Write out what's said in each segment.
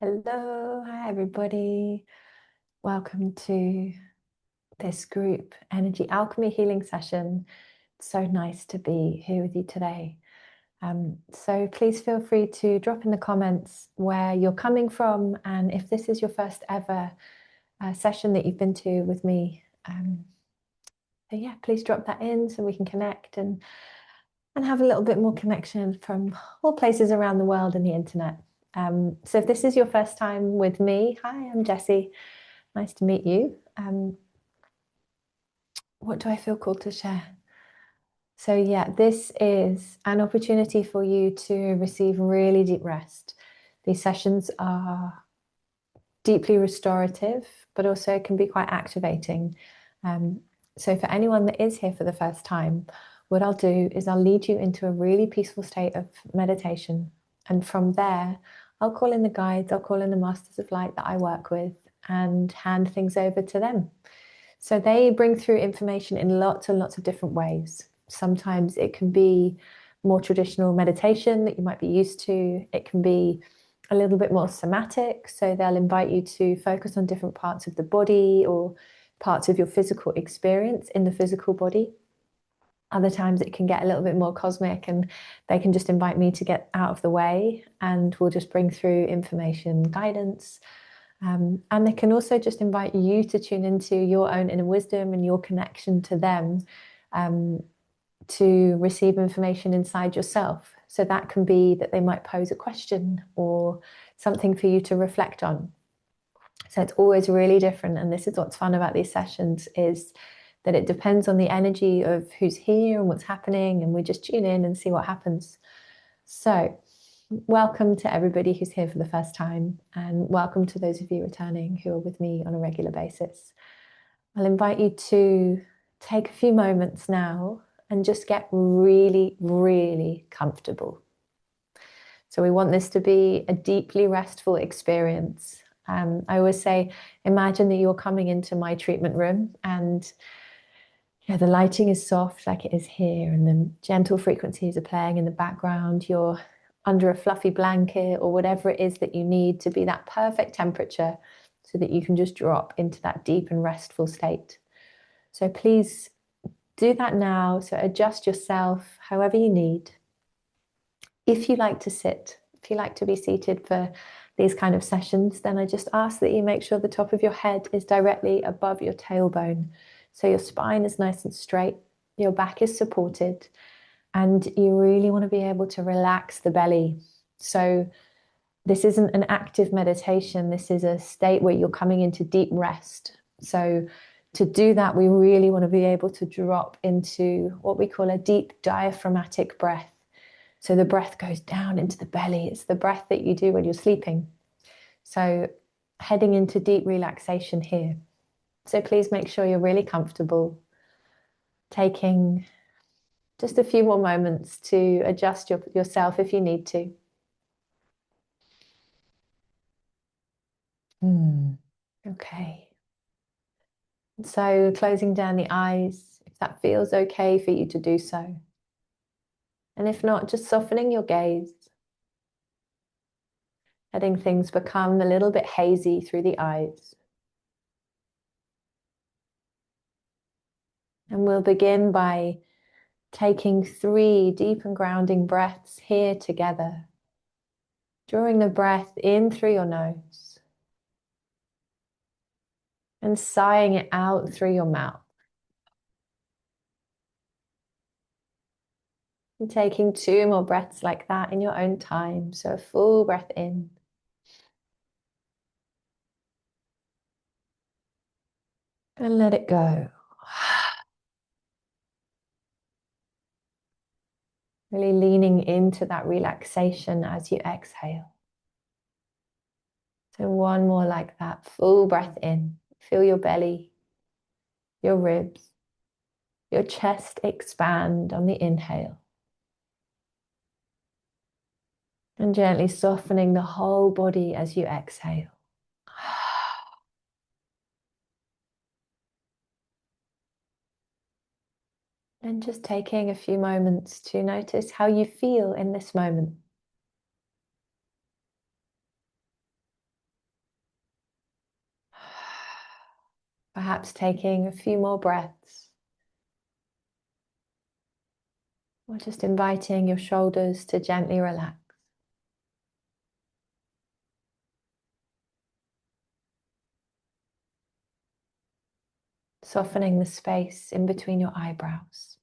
Hello, hi everybody. Welcome to this group energy alchemy healing session. It's so nice to be here with you today. So please feel free to drop in the comments where you're coming from, and if this is your first ever session that you've been to with me. So yeah, please drop that in so we can connect and have a little bit more connection from all places around the world and the internet. So if this is your first time with me, hi, I'm Jessie. Nice to meet you. What do I feel called to share? So yeah, this is an opportunity for you to receive really deep rest. These sessions are deeply restorative, but also can be quite activating. So for anyone that is here for the first time, what I'll do is I'll lead you into a really peaceful state of meditation. And from there, I'll call in the guides, I'll call in the masters of light that I work with and hand things over to them. So they bring through information in lots and lots of different ways. Sometimes it can be more traditional meditation that you might be used to. It can be a little bit more somatic. So they'll invite you to focus on different parts of the body or parts of your physical experience in the physical body. Other times it can get a little bit more cosmic and they can just invite me to get out of the way and we'll just bring through information, guidance. And they can also just invite you to tune into your own inner wisdom and your connection to them to receive information inside yourself. So that can be that they might pose a question or something for you to reflect on. So it's always really different. And this is what's fun about these sessions is that it depends on the energy of who's here and what's happening. And we just tune in and see what happens. So welcome to everybody who's here for the first time. And welcome to those of you returning who are with me on a regular basis. I'll invite you to take a few moments now and just get really, really comfortable. So we want this to be a deeply restful experience. I always say, imagine that you're coming into my treatment room and the lighting is soft like it is here, and the gentle frequencies are playing in the background. You're under a fluffy blanket or whatever it is that you need to be that perfect temperature so that you can just drop into that deep and restful state. So please do that now. So adjust yourself however you need. If you like to sit, if you like to be seated for these kind of sessions, then I just ask that you make sure the top of your head is directly above your tailbone. So your spine is nice and straight, your back is supported, and you really want to be able to relax the belly. So this isn't an active meditation. This is a state where you're coming into deep rest. So to do that, we really want to be able to drop into what we call a deep diaphragmatic breath. So the breath goes down into the belly. It's the breath that you do when you're sleeping. So heading into deep relaxation here. So please make sure you're really comfortable. Taking just a few more moments to adjust yourself if you need to. Okay. So closing down the eyes, if that feels okay for you to do so. And if not, just softening your gaze. Letting things become a little bit hazy through the eyes. And we'll begin by taking 3 deep and grounding breaths here together. Drawing the breath in through your nose and sighing it out through your mouth. And taking 2 more breaths like that in your own time. So a full breath in. And let it go. Really leaning into that relaxation as you exhale. So one more like that, full breath in. Feel your belly, your ribs, your chest expand on the inhale. And gently softening the whole body as you exhale. And just taking a few moments to notice how you feel in this moment. Perhaps taking a few more breaths, or just inviting your shoulders to gently relax. Softening the space in between your eyebrows.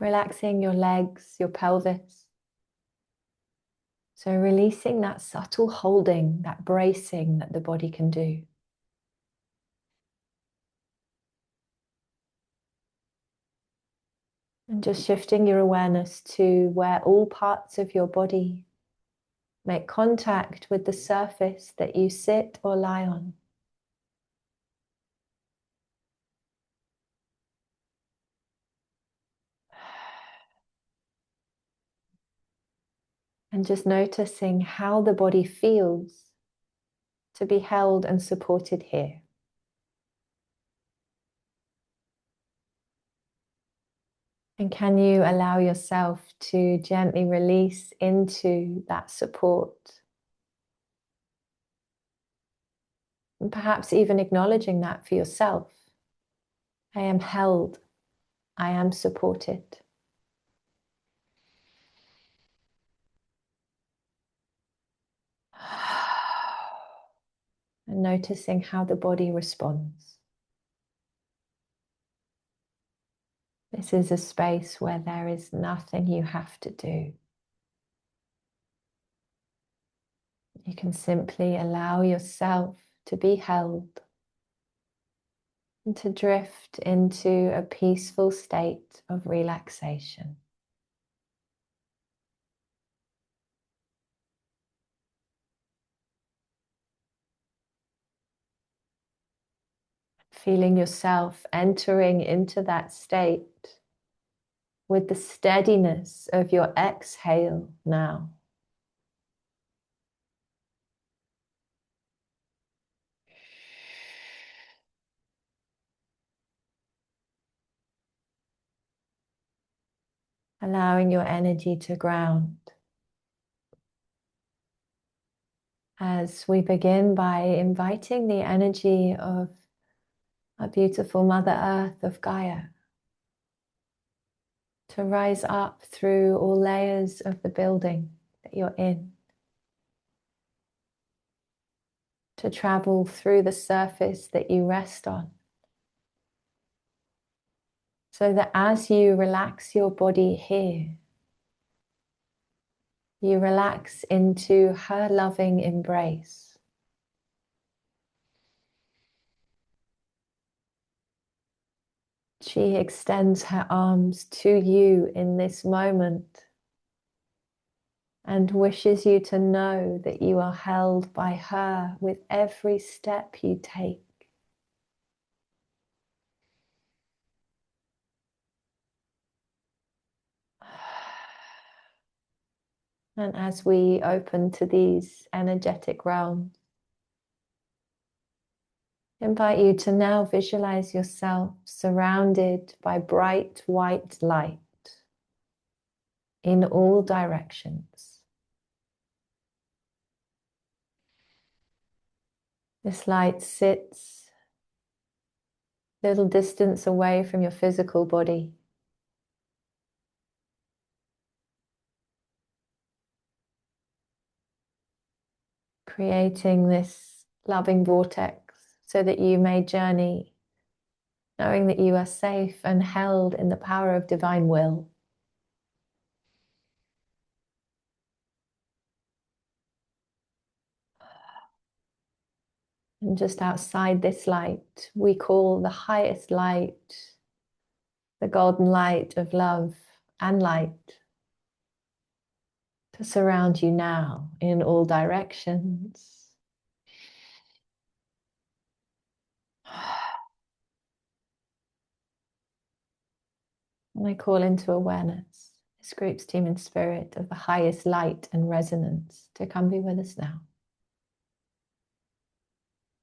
Relaxing your legs, your pelvis. So releasing that subtle holding, that bracing that the body can do. And just shifting your awareness to where all parts of your body make contact with the surface that you sit or lie on. And just noticing how the body feels to be held and supported here. And can you allow yourself to gently release into that support? And perhaps even acknowledging that for yourself. I am held. I am supported. And noticing how the body responds. This is a space where there is nothing you have to do. You can simply allow yourself to be held and to drift into a peaceful state of relaxation. Feeling yourself entering into that state with the steadiness of your exhale now. Allowing your energy to ground. As we begin by inviting the energy of our beautiful Mother Earth of Gaia to rise up through all layers of the building that you're in, to travel through the surface that you rest on, so that as you relax your body here, you relax into her loving embrace. She extends her arms to you in this moment and wishes you to know that you are held by her with every step you take. And as we open to these energetic realms, invite you to now visualize yourself surrounded by bright white light in all directions. This light sits a little distance away from your physical body, creating this loving vortex so that you may journey knowing that you are safe and held in the power of divine will. And just outside this light, we call the highest light, the golden light of love and light, to surround you now in all directions. And I call into awareness this group's team in spirit of the highest light and resonance to come be with us now.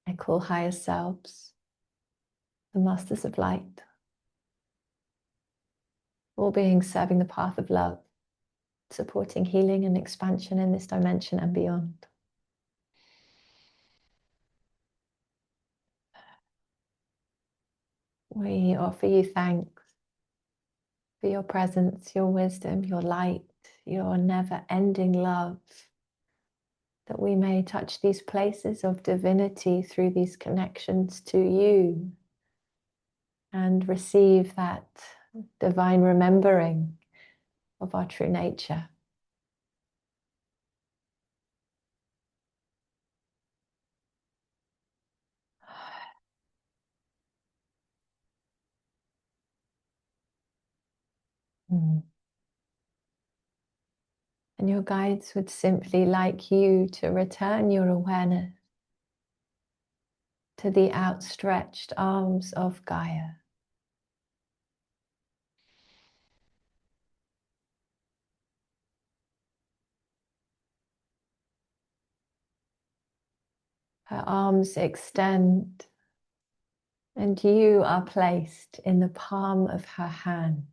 I call higher selves, the masters of light, all beings serving the path of love, supporting healing and expansion in this dimension and beyond. We offer you thanks for your presence, your wisdom, your light, your never-ending love, that we may touch these places of divinity through these connections to you and receive that divine remembering of our true nature. And your guides would simply like you to return your awareness to the outstretched arms of Gaia. Her arms extend, and you are placed in the palm of her hand.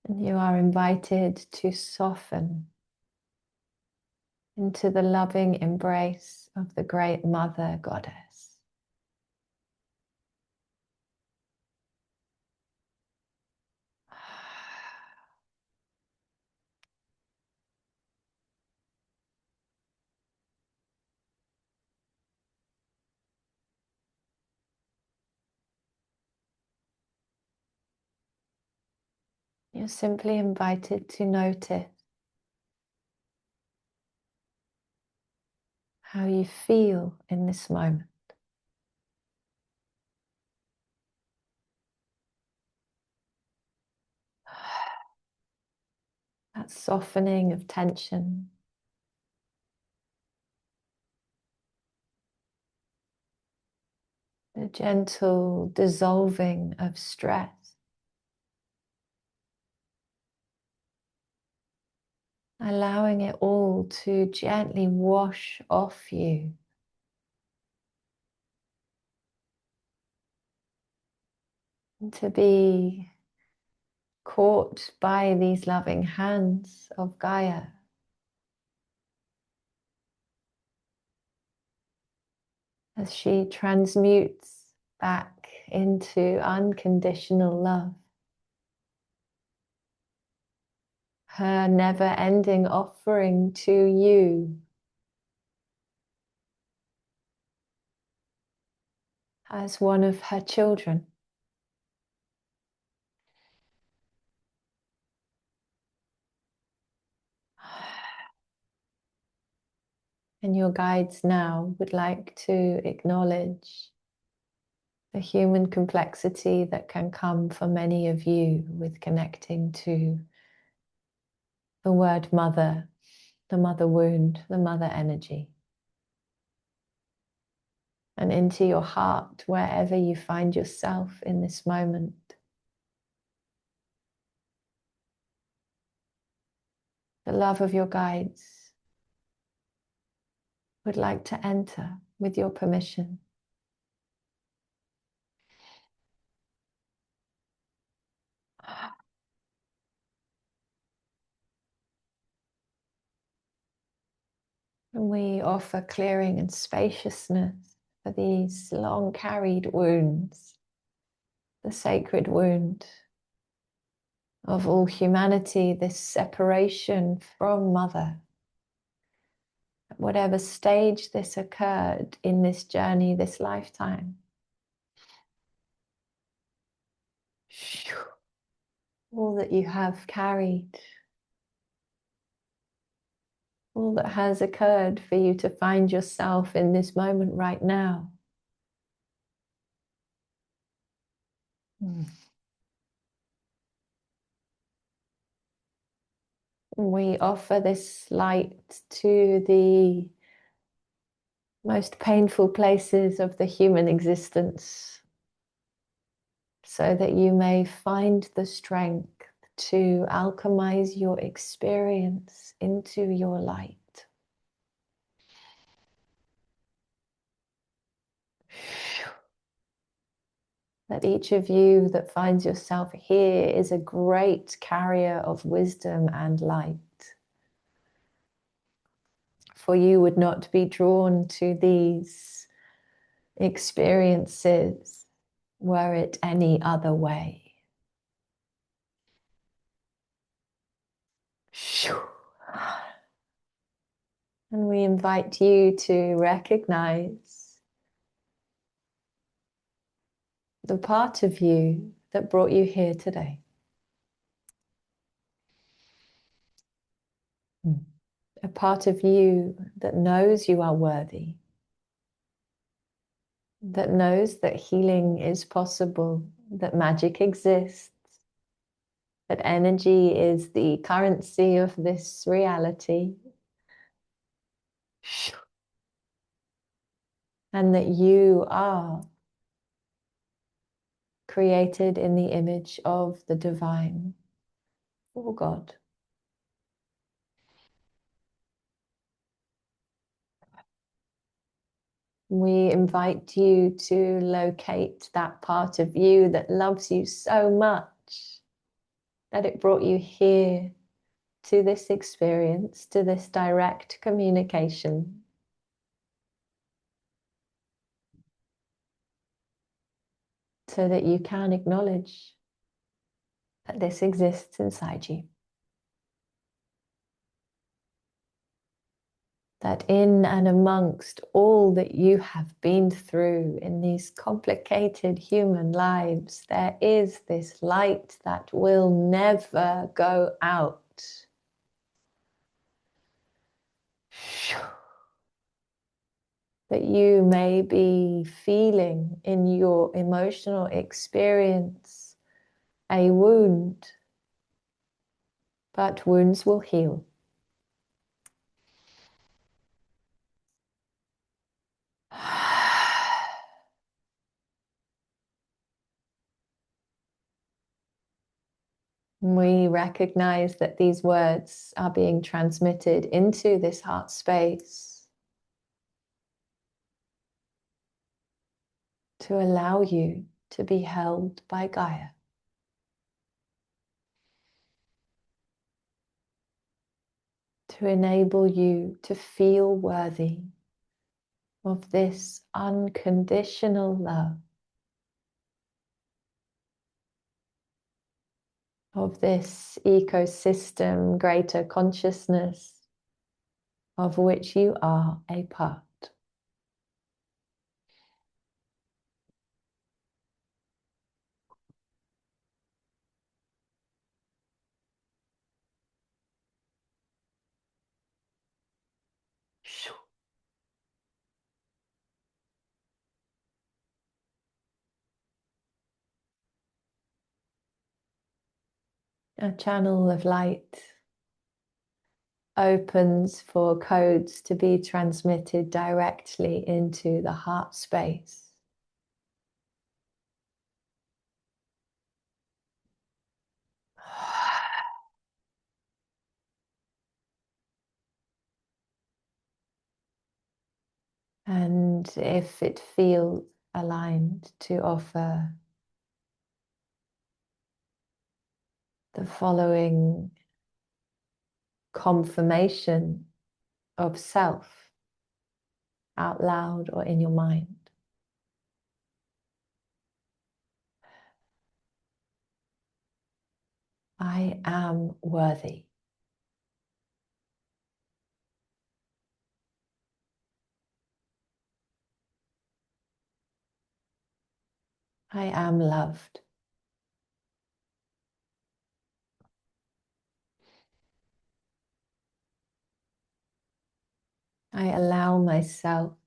And you are invited to soften into the loving embrace of the great Mother Goddess. You're simply invited to notice how you feel in this moment. That softening of tension. The gentle dissolving of stress. Allowing it all to gently wash off you. And to be caught by these loving hands of Gaia. As she transmutes back into unconditional love. Her never-ending offering to you as one of her children. And your guides now would like to acknowledge the human complexity that can come for many of you with connecting to the word mother, the mother wound, the mother energy. And into your heart, wherever you find yourself in this moment. The love of your guides would like to enter with your permission. And we offer clearing and spaciousness for these long carried wounds, the sacred wound of all humanity, this separation from Mother. At whatever stage this occurred in this journey, this lifetime. All that you have carried, all that has occurred for you to find yourself in this moment right now. We offer this light to the most painful places of the human existence so that you may find the strength to alchemize your experience into your light. That each of you that finds yourself here is a great carrier of wisdom and light. For you would not be drawn to these experiences were it any other way. And we invite you to recognize the part of you that brought you here today. A part of you that knows you are worthy, that knows that healing is possible, that magic exists, that energy is the currency of this reality, and that you are created in the image of the divine or God. We invite you to locate that part of you that loves you so much that it brought you here to this experience, to this direct communication. So that you can acknowledge that this exists inside you. That in and amongst all that you have been through in these complicated human lives, there is this light that will never go out. That you may be feeling in your emotional experience a wound, but wounds will heal. We recognize that these words are being transmitted into this heart space to allow you to be held by Gaia. To enable you to feel worthy of this unconditional love, of this ecosystem, greater consciousness of which you are a part. A channel of light opens for codes to be transmitted directly into the heart space. And if it feels aligned, to offer the following confirmation of self out loud or in your mind. I am worthy. I am loved. I allow myself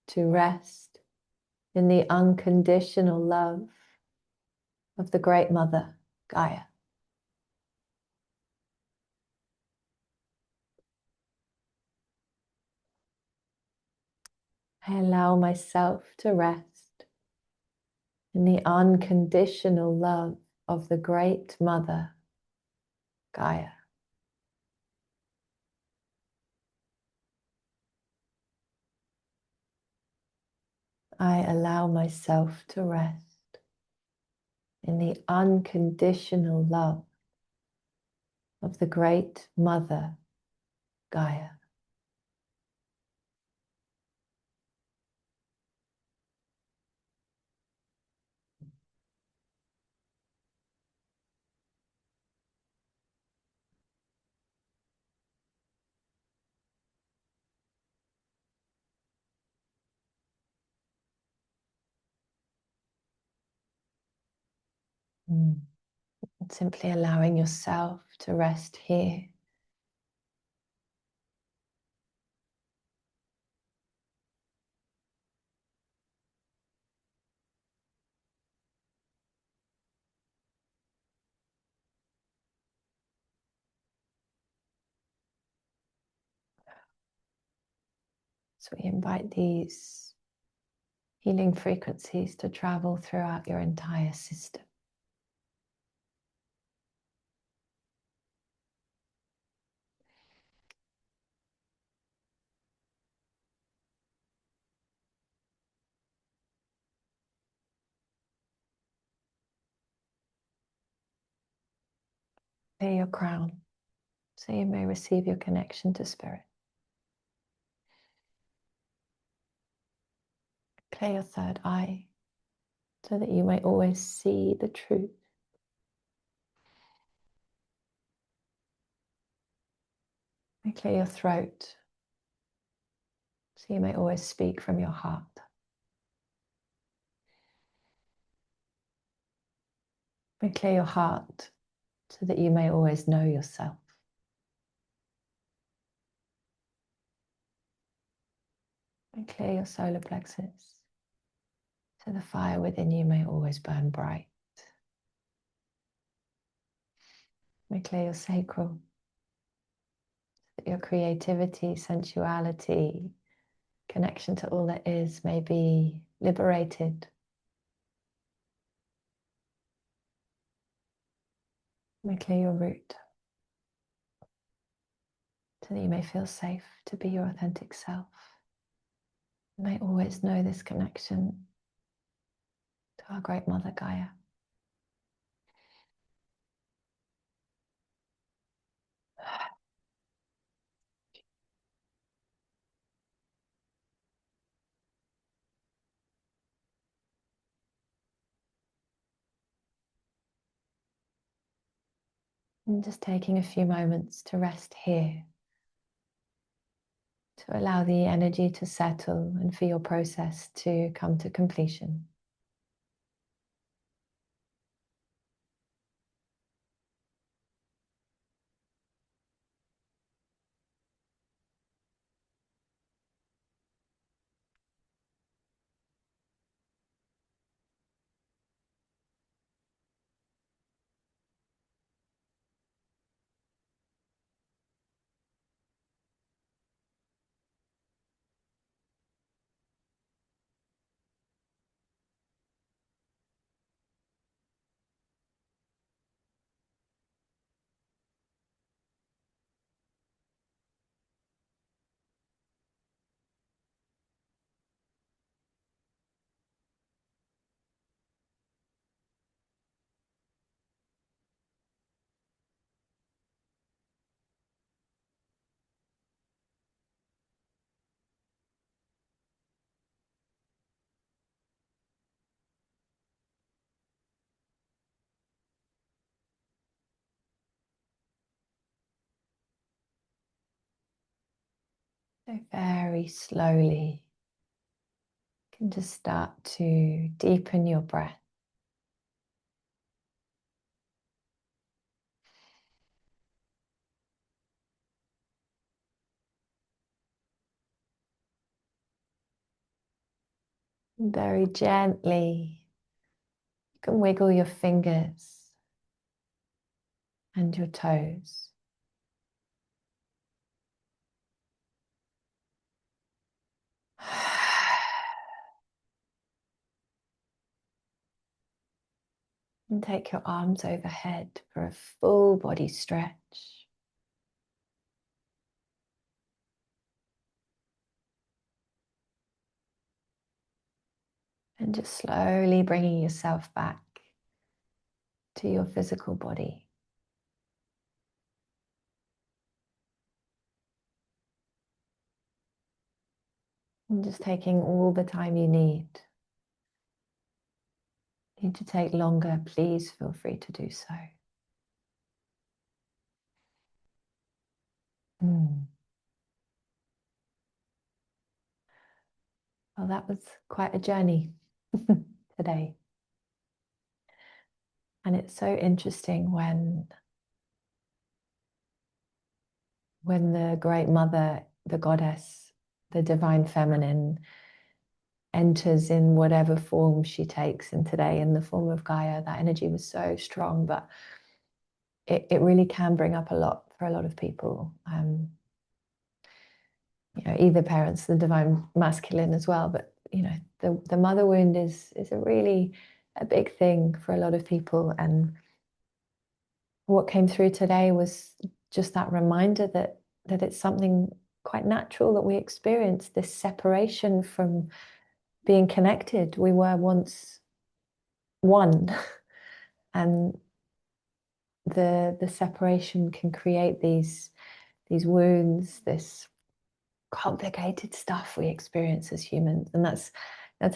to rest in the unconditional love of the Great Mother, Gaia. I allow myself to rest in the unconditional love of the Great Mother, Gaia. I allow myself to rest in the unconditional love of the great Mother Gaia. And simply allowing yourself to rest here. So we invite these healing frequencies to travel throughout your entire system. Clear your crown so you may receive your connection to spirit. Clear your third eye so that you may always see the truth. And clear your throat so you may always speak from your heart. And clear your heart so that you may always know yourself. And clear your solar plexus so the fire within you may always burn bright. And clear your sacral so that your creativity, sensuality, connection to all that is may be liberated. And clear your root so that you may feel safe to be your authentic self. You may always know this connection to our great Mother Gaia. And just taking a few moments to rest here, to allow the energy to settle and for your process to come to completion. So very slowly, you can just start to deepen your breath. Very gently, you can wiggle your fingers and your toes. And take your arms overhead for a full body stretch. And just slowly bringing yourself back to your physical body. And just taking all the time you need. Need to take longer, please feel free to do so. Well, that was quite a journey today. And it's so interesting when the great mother, the goddess, the divine feminine enters in whatever form she takes. And today, in the form of Gaia, that energy was so strong, but it really can bring up a lot for a lot of people. Either parents, the divine masculine as well, but the mother wound is a really a big thing for a lot of people. And what came through today was just that reminder that it's something quite natural that we experience, this separation from being connected. We were once one, and the separation can create these wounds, this complicated stuff we experience as humans. And that's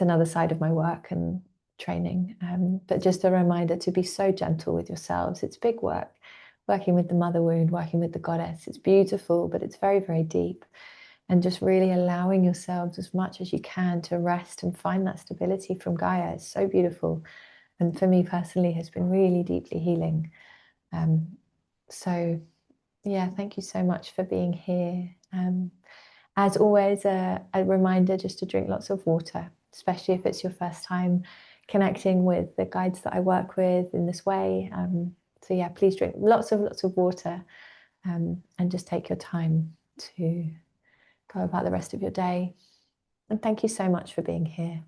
another side of my work and training. But just a reminder to be so gentle with yourselves. It's big work, working with the mother wound, working with the goddess. It's beautiful, but it's very, very deep. And just really allowing yourselves as much as you can to rest and find that stability from Gaia is so beautiful. And for me personally, has been really deeply healing. So yeah, thank you so much for being here. As always, a reminder just to drink lots of water, especially if it's your first time connecting with the guides that I work with in this way. So yeah, please drink lots of water, and just take your time to go about the rest of your day. And thank you so much for being here.